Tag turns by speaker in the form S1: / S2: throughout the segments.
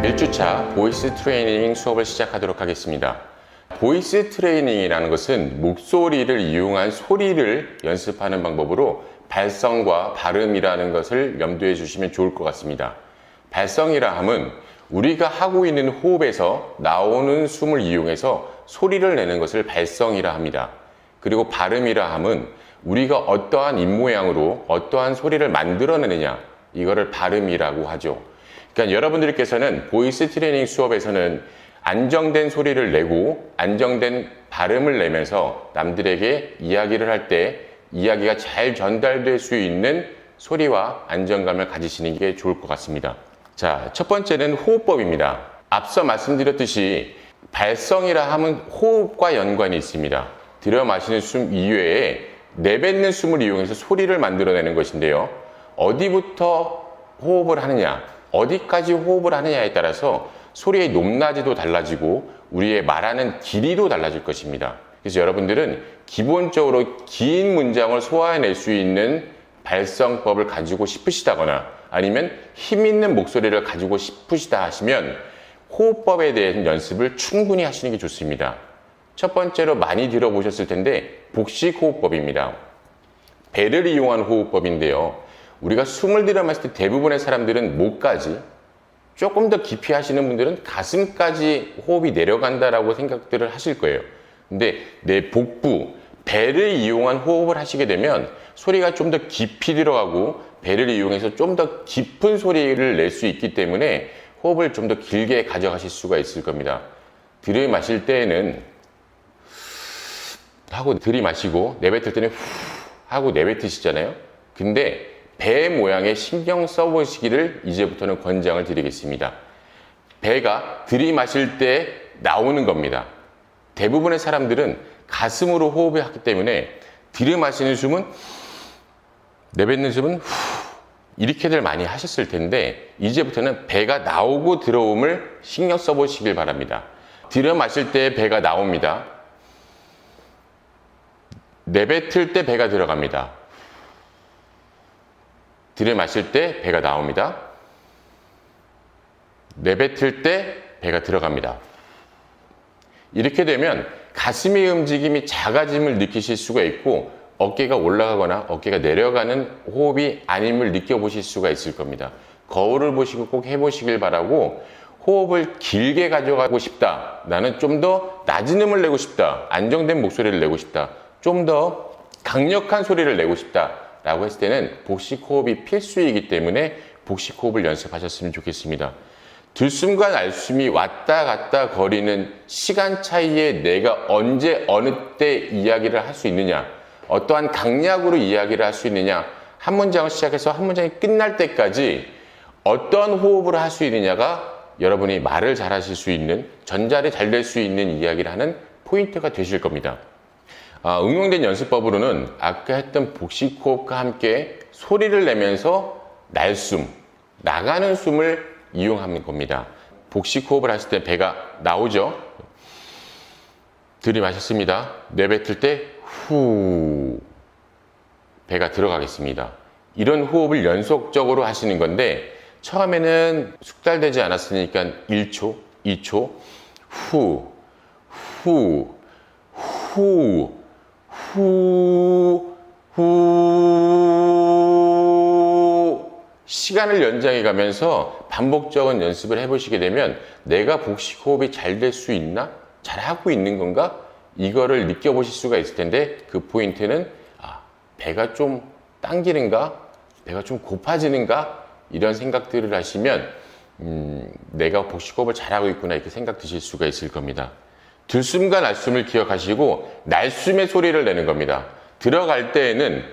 S1: 1주차 보이스 트레이닝 수업을 시작하도록 하겠습니다. 보이스 트레이닝이라는 것은 목소리를 이용한 소리를 연습하는 방법으로 발성과 발음이라는 것을 염두에 주시면 좋을 것 같습니다. 발성이라 함은 우리가 하고 있는 호흡에서 나오는 숨을 이용해서 소리를 내는 것을 발성이라 합니다. 그리고 발음이라 함은 우리가 어떠한 입모양으로 어떠한 소리를 만들어내느냐, 이거를 발음이라고 하죠. 그러니까 여러분들께서는 보이스 트레이닝 수업에서는 안정된 소리를 내고 안정된 발음을 내면서 남들에게 이야기를 할 때 이야기가 잘 전달될 수 있는 소리와 안정감을 가지시는 게 좋을 것 같습니다. 자, 첫 번째는 호흡법입니다. 앞서 말씀드렸듯이 발성이라 하면 호흡과 연관이 있습니다. 들여 마시는 숨 이외에 내뱉는 숨을 이용해서 소리를 만들어내는 것인데요. 어디부터 호흡을 하느냐, 어디까지 호흡을 하느냐에 따라서 소리의 높낮이도 달라지고 우리의 말하는 길이도 달라질 것입니다. 그래서 여러분들은 기본적으로 긴 문장을 소화해낼 수 있는 발성법을 가지고 싶으시다거나 아니면 힘 있는 목소리를 가지고 싶으시다 하시면 호흡법에 대한 연습을 충분히 하시는 게 좋습니다. 첫 번째로 많이 들어보셨을 텐데 복식 호흡법입니다. 배를 이용한 호흡법인데요. 우리가 숨을 들여 마실 때 대부분의 사람들은 목까지, 조금 더 깊이 하시는 분들은 가슴까지 호흡이 내려간다라고 생각들을 하실 거예요. 근데 내 복부, 배를 이용한 호흡을 하시게 되면 소리가 좀 더 깊이 들어가고 배를 이용해서 좀 더 깊은 소리를 낼 수 있기 때문에 호흡을 좀 더 길게 가져가실 수가 있을 겁니다. 들이마실 때에는 하고 들이마시고 내뱉을 때는 후 하고 내뱉으시잖아요. 근데 배 모양에 신경 써보시기를 이제부터는 권장을 드리겠습니다. 배가 들이마실 때 나오는 겁니다. 대부분의 사람들은 가슴으로 호흡을 하기 때문에 들이마시는 숨은 내뱉는 숨은 후 이렇게들 많이 하셨을 텐데 이제부터는 배가 나오고 들어옴을 신경 써보시길 바랍니다. 들이마실 때 배가 나옵니다. 내뱉을 때 배가 들어갑니다. 들이마실 때 배가 나옵니다. 내뱉을 때 배가 들어갑니다. 이렇게 되면 가슴의 움직임이 작아짐을 느끼실 수가 있고 어깨가 올라가거나 어깨가 내려가는 호흡이 아님을 느껴보실 수가 있을 겁니다. 거울을 보시고 꼭 해보시길 바라고 호흡을 길게 가져가고 싶다. 나는 좀 더 낮은 음을 내고 싶다. 안정된 목소리를 내고 싶다. 좀 더 강력한 소리를 내고 싶다. 라고 했을 때는 복식 호흡이 필수이기 때문에 복식 호흡을 연습하셨으면 좋겠습니다. 들숨과 날숨이 왔다 갔다 거리는 시간 차이에 내가 언제 어느 때 이야기를 할 수 있느냐, 어떠한 강약으로 이야기를 할 수 있느냐, 한 문장을 시작해서 한 문장이 끝날 때까지 어떤 호흡을 할 수 있느냐가 여러분이 말을 잘 하실 수 있는, 전달이 잘 될 수 있는 이야기를 하는 포인트가 되실 겁니다. 응용된 연습법으로는 아까 했던 복식 호흡과 함께 소리를 내면서 날숨, 나가는 숨을 이용하는 겁니다. 복식 호흡을 하실 때 배가 나오죠. 들이마셨습니다. 내뱉을 때 후, 배가 들어가겠습니다. 이런 호흡을 연속적으로 하시는 건데 처음에는 숙달되지 않았으니까 1초, 2초, 후, 후, 후, 후, 후 시간을 연장해 가면서 반복적인 연습을 해보시게 되면 내가 복식 호흡이 잘 될 수 있나? 잘 하고 있는 건가? 이거를 느껴보실 수가 있을 텐데 그 포인트는 배가 좀 당기는가? 배가 좀 고파지는가? 이런 생각들을 하시면 내가 복식 호흡을 잘하고 있구나 이렇게 생각 드실 수가 있을 겁니다. 들숨과 날숨을 기억하시고 날숨의 소리를 내는 겁니다. 들어갈 때에는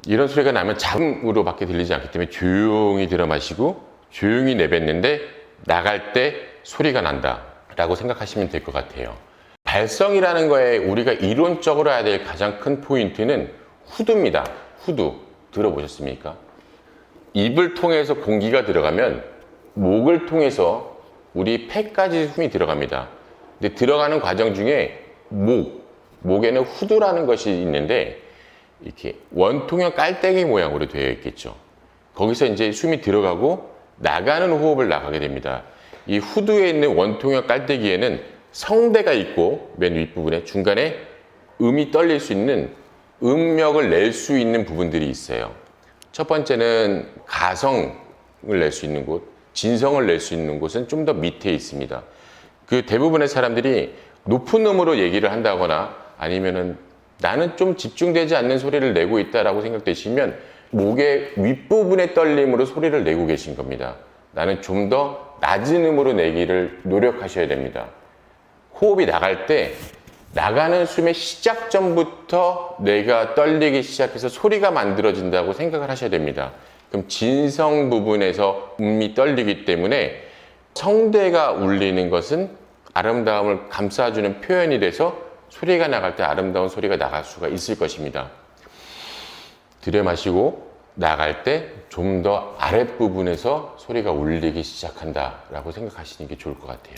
S1: 이런 소리가 나면 잡음으로 밖에 들리지 않기 때문에 조용히 들어 마시고 조용히 내뱉는데 나갈 때 소리가 난다 라고 생각하시면 될 것 같아요. 발성이라는 거에 우리가 이론적으로 해야 될 가장 큰 포인트는 후두입니다. 후두 들어보셨습니까? 입을 통해서 공기가 들어가면 목을 통해서 우리 폐까지 숨이 들어갑니다. 근데 들어가는 과정 중에 목에는 후두라는 것이 있는데 이렇게 원통형 깔때기 모양으로 되어 있겠죠. 거기서 이제 숨이 들어가고 나가는 호흡을 나가게 됩니다. 이 후두에 있는 원통형 깔때기에는 성대가 있고 맨 윗부분에 중간에 음이 떨릴 수 있는 음력을 낼 수 있는 부분들이 있어요. 첫 번째는 가성을 낼 수 있는 곳, 진성을 낼 수 있는 곳은 좀 더 밑에 있습니다. 그 대부분의 사람들이 높은 음으로 얘기를 한다거나 아니면은 나는 좀 집중되지 않는 소리를 내고 있다라고 생각되시면 목의 윗부분의 떨림으로 소리를 내고 계신 겁니다. 나는 좀 더 낮은 음으로 내기를 노력하셔야 됩니다. 호흡이 나갈 때 나가는 숨의 시작 전부터 뇌가 떨리기 시작해서 소리가 만들어진다고 생각을 하셔야 됩니다. 그럼 진성 부분에서 음이 떨리기 때문에 성대가 울리는 것은 아름다움을 감싸주는 표현이 돼서 소리가 나갈 때 아름다운 소리가 나갈 수가 있을 것입니다. 들여 마시고 나갈 때 좀 더 아랫부분에서 소리가 울리기 시작한다라고 생각하시는 게 좋을 것 같아요.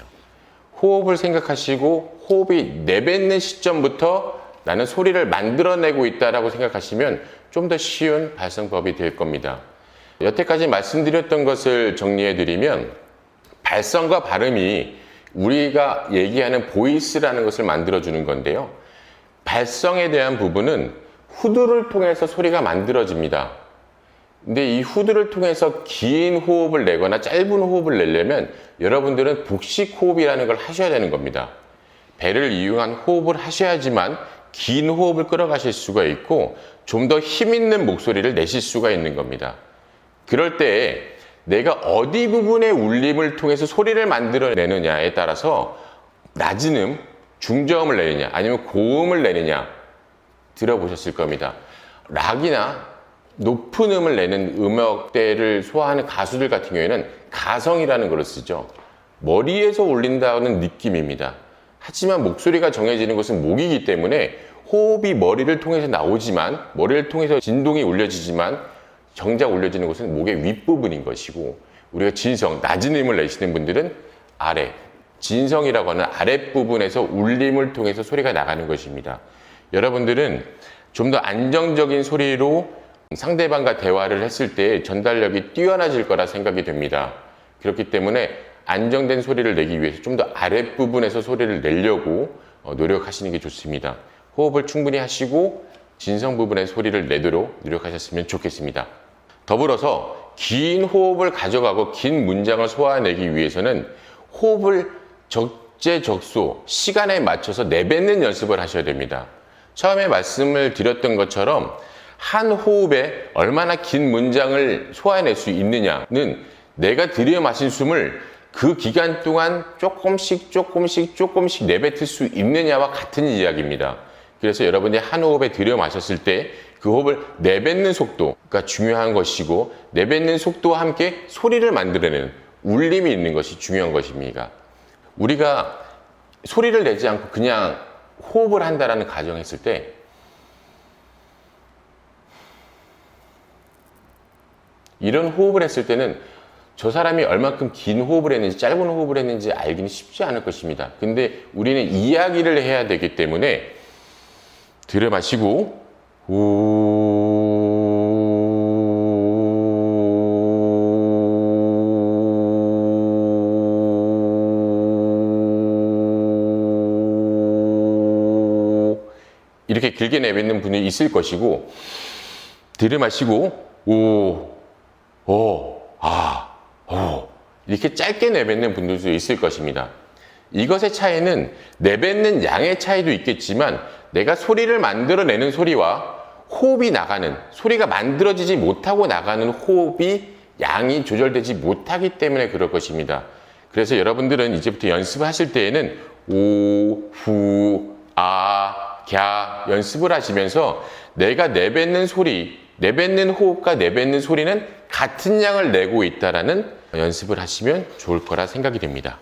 S1: 호흡을 생각하시고 호흡이 내뱉는 시점부터 나는 소리를 만들어내고 있다라고 생각하시면 좀 더 쉬운 발성법이 될 겁니다. 여태까지 말씀드렸던 것을 정리해드리면 발성과 발음이 우리가 얘기하는 보이스라는 것을 만들어주는 건데요. 발성에 대한 부분은 후두를 통해서 소리가 만들어집니다. 근데 이 후두를 통해서 긴 호흡을 내거나 짧은 호흡을 내려면 여러분들은 복식 호흡이라는 걸 하셔야 되는 겁니다. 배를 이용한 호흡을 하셔야지만 긴 호흡을 끌어가실 수가 있고 좀 더 힘 있는 목소리를 내실 수가 있는 겁니다. 그럴 때 내가 어디 부분의 울림을 통해서 소리를 만들어내느냐에 따라서 낮은 음, 중저음을 내느냐 아니면 고음을 내느냐 들어보셨을 겁니다. 락이나 높은 음을 내는 음역대를 소화하는 가수들 같은 경우에는 가성이라는 걸 쓰죠. 머리에서 울린다는 느낌입니다. 하지만 목소리가 정해지는 것은 목이기 때문에 호흡이 머리를 통해서 나오지만 머리를 통해서 진동이 울려지지만 정작 울려지는 것은 목의 윗부분인 것이고 우리가 진성, 낮은 음을 내시는 분들은 아래, 진성이라고 하는 아랫부분에서 울림을 통해서 소리가 나가는 것입니다. 여러분들은 좀 더 안정적인 소리로 상대방과 대화를 했을 때 전달력이 뛰어나질 거라 생각이 됩니다. 그렇기 때문에 안정된 소리를 내기 위해서 좀 더 아랫부분에서 소리를 내려고 노력하시는 게 좋습니다. 호흡을 충분히 하시고 진성 부분의 소리를 내도록 노력하셨으면 좋겠습니다. 더불어서 긴 호흡을 가져가고 긴 문장을 소화해내기 위해서는 호흡을 적재적소, 시간에 맞춰서 내뱉는 연습을 하셔야 됩니다. 처음에 말씀을 드렸던 것처럼 한 호흡에 얼마나 긴 문장을 소화해낼 수 있느냐는 내가 들여 마신 숨을 그 기간 동안 조금씩 내뱉을 수 있느냐와 같은 이야기입니다. 그래서 여러분이 한 호흡에 들여 마셨을 때 그 호흡을 내뱉는 속도가 중요한 것이고 내뱉는 속도와 함께 소리를 만들어내는 울림이 있는 것이 중요한 것입니다. 우리가 소리를 내지 않고 그냥 호흡을 한다라는 가정했을 때 이런 호흡을 했을 때는 저 사람이 얼만큼 긴 호흡을 했는지 짧은 호흡을 했는지 알기는 쉽지 않을 것입니다. 근데 우리는 이야기를 해야 되기 때문에 들여 마시고 이렇게 길게 내뱉는 분이 있을 것이고 들여 마시고 이렇게 짧게 내뱉는 분들도 있을 것입니다. 이것의 차이는 내뱉는 양의 차이도 있겠지만 내가 소리를 만들어내는 소리와 호흡이 나가는, 소리가 만들어지지 못하고 나가는 호흡이 양이 조절되지 못하기 때문에 그럴 것입니다. 그래서 여러분들은 이제부터 연습하실 때에는 오, 후, 아, 갸 연습을 하시면서 내가 내뱉는 소리, 내뱉는 호흡과 내뱉는 소리는 같은 양을 내고 있다라는 연습을 하시면 좋을 거라 생각이 됩니다.